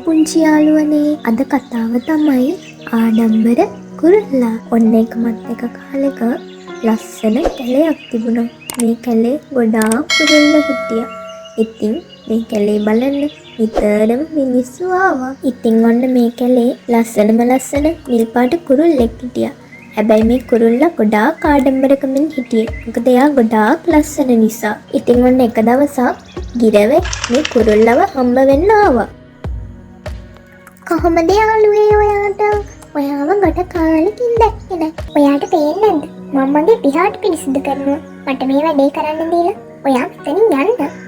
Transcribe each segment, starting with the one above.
පුංචි යාළුවනේ. අද කතාව තමයි ආඩම්බර කුරුල්ලා. ඔන්න එකමත් එක කාලෙක ලස්සන කැලයක් තිබුණා. මේ කැලේ ගොඩාක් කුරුල්ලා හිටියා. ඉතින් මේ කැලේ බලන්න නිතරම මිනිස්සු ආවා. ඉතින් ඔන්න මේ කැලේ ලස්සන නිල් පාට කුරුල්ලෙක් හිටියා. හැබැයි මේ කුරුල්ලා ගොඩාක් ආඩම්බරකමින් හිටියේ. මොකද එයා ගොඩාක් ලස්සන නිසා. ඉතින් ඔන්න එක දවසක් ගිරවෙක් මේ කුරුල්ලව හම්බ වෙන්න ආවා. කොහොමද යාළුවේ ඔයාට? ඔයාව ගොඩ කාලෙකින් දැක්කේ නෑ. ඔයාට පේන්නේ නැද්ද? මම මගේ පිහාට පිළිසිදු කරනවා. මට මේ වැඩේ කරන්න දීලා ඔයා මෙතනින් යන්න.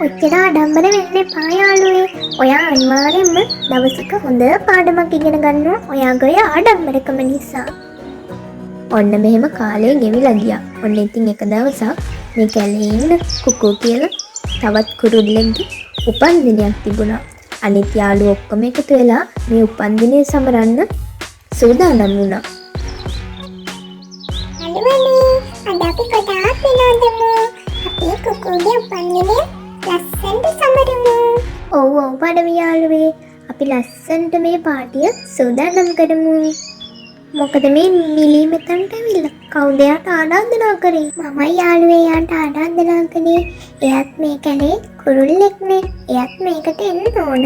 ඔච්චර ආඩම්බර වෙන්න එපා යාළුවේ. ඔයා අනිවාර්යෙන්ම දවසක හොඳ පාඩමක් ඉගෙන ගන්නවා ඔයාගේ ආඩම්බරකම නිසා. ඔන්න මෙහෙම කාලේ ගෙවිලා ගියා. ඔන්න ඉතින් එක දවසක් මේ කැලේ ඉන්න කුකු කියලා තවත් කුරුල්ලෙක්ගේ උපන්දිනයක් තිබුණා. අනිත් යාළුවෝ ඔක්කොම එකතු වෙලා මේ උපන්දිනේ සමරන්න සූදානම් වුණා. අලුවනේ අද අපි කොටාක් වෙනවදමු. අපේ කුකුගේ උපන්දිනේ ලස්සනට සමරමු. ඔව් පාඩම යාළුවේ. අපි ලස්සනට මේ පාටිය සූදානම් කරමු. මොකද මේ මිලී මෙතනට ඇවිල්ලා කවුද එයාට ආරාධනා කරේ? මමයි යාළුවේ එයාට ආරාධනා කළේ. එයාත් මේ කැලේ කුරුල්ලෙක්නේ. එයාත් මේකට එන්න ඕන.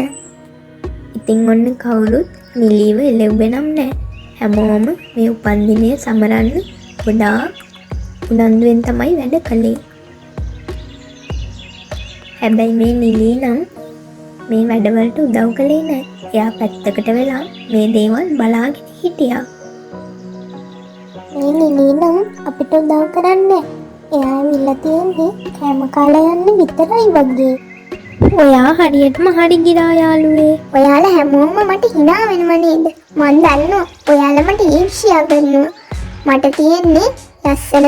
ඉතින් ඔන්න කවුරුත් මිලීව එළෙව්වේ නම් නෑ. හැමෝම මේ උපන්දිනය සමරන්න ගොඩාක් උනන්දුවෙන් තමයි වැඩ කළේ. හැබැයි මේ නිලී නම් මේ වැඩවලට උදව් කළේ නෑ. එයා පැත්තකට වෙලා මේ දේවල් බලාගෙන හිටියා. මේ නිලී නම් අපිට උදව් කරන්නේ. එයා ඇවිල්ලා තියෙන්නේ කෑම කාලා යන්න විතරයි වගේ. ඔයා හරියටම හරි ගිරා යාළුවේ. ඔයාලා හැමෝම මට hina වෙනව නේද? මන් දන්නවා ඔයාලා මට ඊර්ෂ්‍යා කරනවා. මට තියෙන්නේ ලස්සන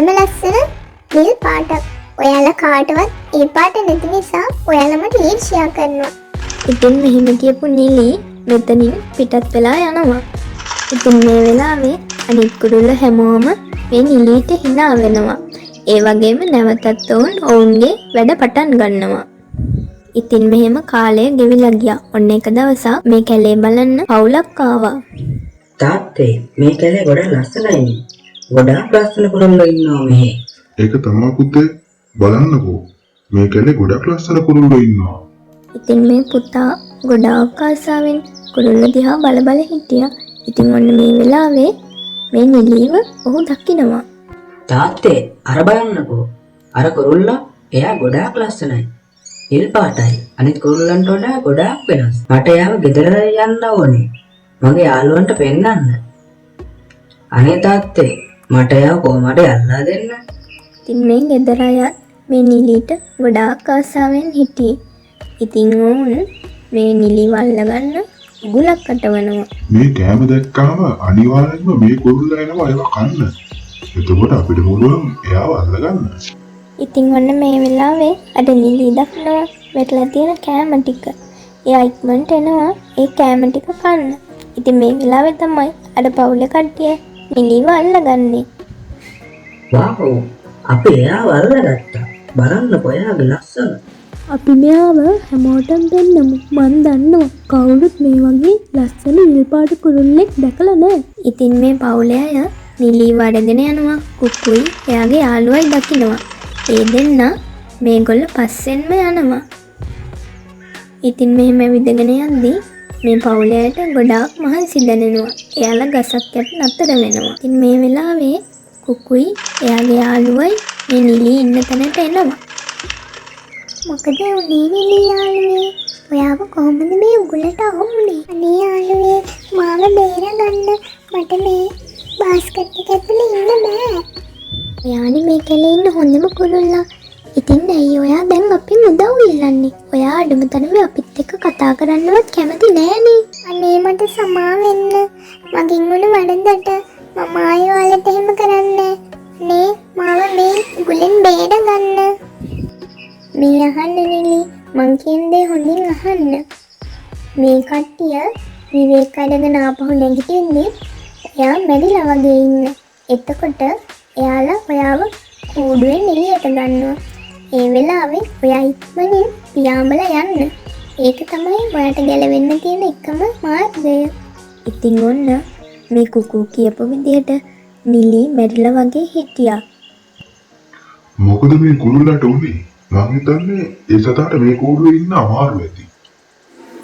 නිල් පාටක්. ඔයාලා කාටවත් ඒ පාට නැති නිසා ඔයාලා මට ඊර්ෂ්‍යා කරනවා. ඉතින් මෙහෙම කියපු නිලී මෙතනින් පිටත් වෙලා යනවා. ඉතින් මේ වෙලාවේ අනිත් කුරුල්ල හැමෝම මේ නිලීට hina වෙනවා. ඒ වගේම නැවතත් ඔවුන්ගේ වැඩ පටන් ගන්නවා. ඉතින් මෙහෙම කාලය ගෙවිලා ගියා. ඔන්න එක දවසක් මේ කැලේ බලන්න පවුලක් ආවා. තාත්තේ මේ කැලේ ගොඩක් ලස්සනයි. ගොඩාක් ලස්සන කුරුල්ලෝ ඉන්නවා මෙහි. ඒක තමයි පුතේ. බලන්නකෝ. මේ කැලේ ගොඩක් ලස්සන කුරුල්ලෝ ඉන්නවා. ඉතින් මේ පුතා ගොඩාක් ආසාවෙන් කුරුල්ල දිහා බල හිටියා. ඉතින් ඔන්න මේ වෙලාවේ මේ නිලීව ඔහු දකිනවා. තාත්තේ අර බලන්නකෝ. අර කුරුල්ලා එයා ගොඩාක් ලස්සනයි. නිල් පාටයි. අනිත් කුරුල්ලන්ට වඩා ගොඩාක් වෙනස්. මට එයාව ගෙදර යන්න ඕනේ. මගේ යාළුවන්ට පෙන්නන්න. අනේ තාත්තේ මට එයාව කොහමද යල්ලා දෙන්න? ඉතින් මේ ගෙදර අය මේ නිලීට ගොඩාක් ආසාවෙන් හිටියේ. ඉතින් ඔවුන් මේ නිලිව අල්ලගන්න උගුලක් අටවනවා. මේ කෑම දැක්කාම අනිවාර්යෙන්ම මේ කුරුල්ලා එනවා ඒවා කන්න. එතකොට අපිට පුළුවන් එයාව අල්ලගන්න. ඉතින් ඔන්න මේ වෙලාවේ අර නිලී දක්නවා වැටලා තියෙන කෑම ටික. එයා ඉක්මනට එනවා ඒ කෑම ටික කන්න. ඉතින් මේ වෙලාවේ තමයි අර පවුලේ කට්ටිය නිලිව අල්ලගන්නේ. වාව්! අපි එයාව අල්ලගත්තා. බලන්නකෝ එයාගේ ලස්සන. අපි මෙයාව හැමෝටම දෙන්නමු. මන් දන්නවා කවුරුත් මේ වගේ ලස්සන නිල් පාට කුරුල්ලෙක් දැකලා නැහැ. ඉතින් මේ පවුලේ අය නිලීව අරගෙන යනවා. කුකුයි එයාගේ යාළුවයි දකිනවා. ඒ දෙන්න මේගොල්ල පස්සෙන්ම යනවා. ඉතින් මෙහෙම විදගෙන යද්දී මේ පවුලේ අයට ගොඩාක් මහන්සි දැනෙනවා. එයාලා ගසක් යට නතර වෙනවා. ඉතින් මේ වෙලාවේ කුකුයි එයාගේ යාළුවයි මේ නිලී ඉන්න තැනට එනවා. මොකද උනේ නිලී යාළුවේ? ඔයාව කොහොමද මේ උගලට අහුුනේ? අනේ යාළුවේ මාව බේරගන්න. මට මේ බාස්කට් එක ඇතුලේ ඉන්න බෑ. ඔයානේ මේ කැලේ ඉන්න හොඳම කුරුල්ලා. ඉතින් ඇයි ඔයා දැන් අපෙන් උදව් ඉල්ලන්නේ? ඔයා අඩුම තරමේ අපිත් එක්ක කතා කරන්නවත් කැමති නෑනේ. අනේ මට සමා වෙන්න. මගෙන් වුණ වරදට මම ආයෙ ඔයාලට එහෙම කරන්නේ නේ. මාව මේ උගලෙන් බේරගන්න. මේ අහන්න නිලී, මං කියන දේ හොඳින් අහන්න. මේ කට්ටිය විවේක අරගෙන ආපහු නැගිටින්නේ එයා මැරිලා වගේ ඉන්න. එතකොට එයාලා ඔයාව කූඩුවෙන් එළියට ගන්නවා. ඒ වෙලාවේ ඔයා ඉක්මනින් පියාඹලා යන්න. ඒක තමයි ඔයාට ගැලවෙන්න තියෙන එකම මාර්ගය. ඉතින් ඔන්න මේ කුකු කියපු විදිහට නිලි මැරිලා වගේ හිටියා. මොකද මේ කුරුල්ලට උනේ? මං හිතන්නේ ඒ සතාට මේ කූඩුවේ ඉන්න අමාරු ඇති.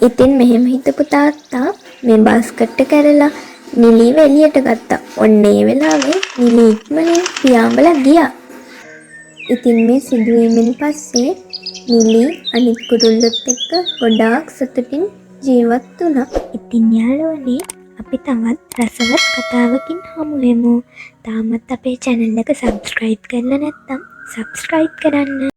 ඉතින් මෙහෙම හිතපු තාත්තා මේ බාස්කට් එක ඇරලා නිලිව එළියට ගත්තා. ඔන්න ඒ වෙලාවේ නිලි ඉක්මනින් පියාඹලා ගියා. ඉතින් මේ සිදුවීමෙන් පස්සේ නිලි අනිත් කුරුල්ලොත් එක්ක ගොඩාක් සතුටින් ජීවත් වුණා. ඉතින් යාළුවනේ අපි තවත් රසවත් කතාවකින් හමු වෙමු. තාමත් අපේ channel එක subscribe කරලා නැත්නම් subscribe කරන්න.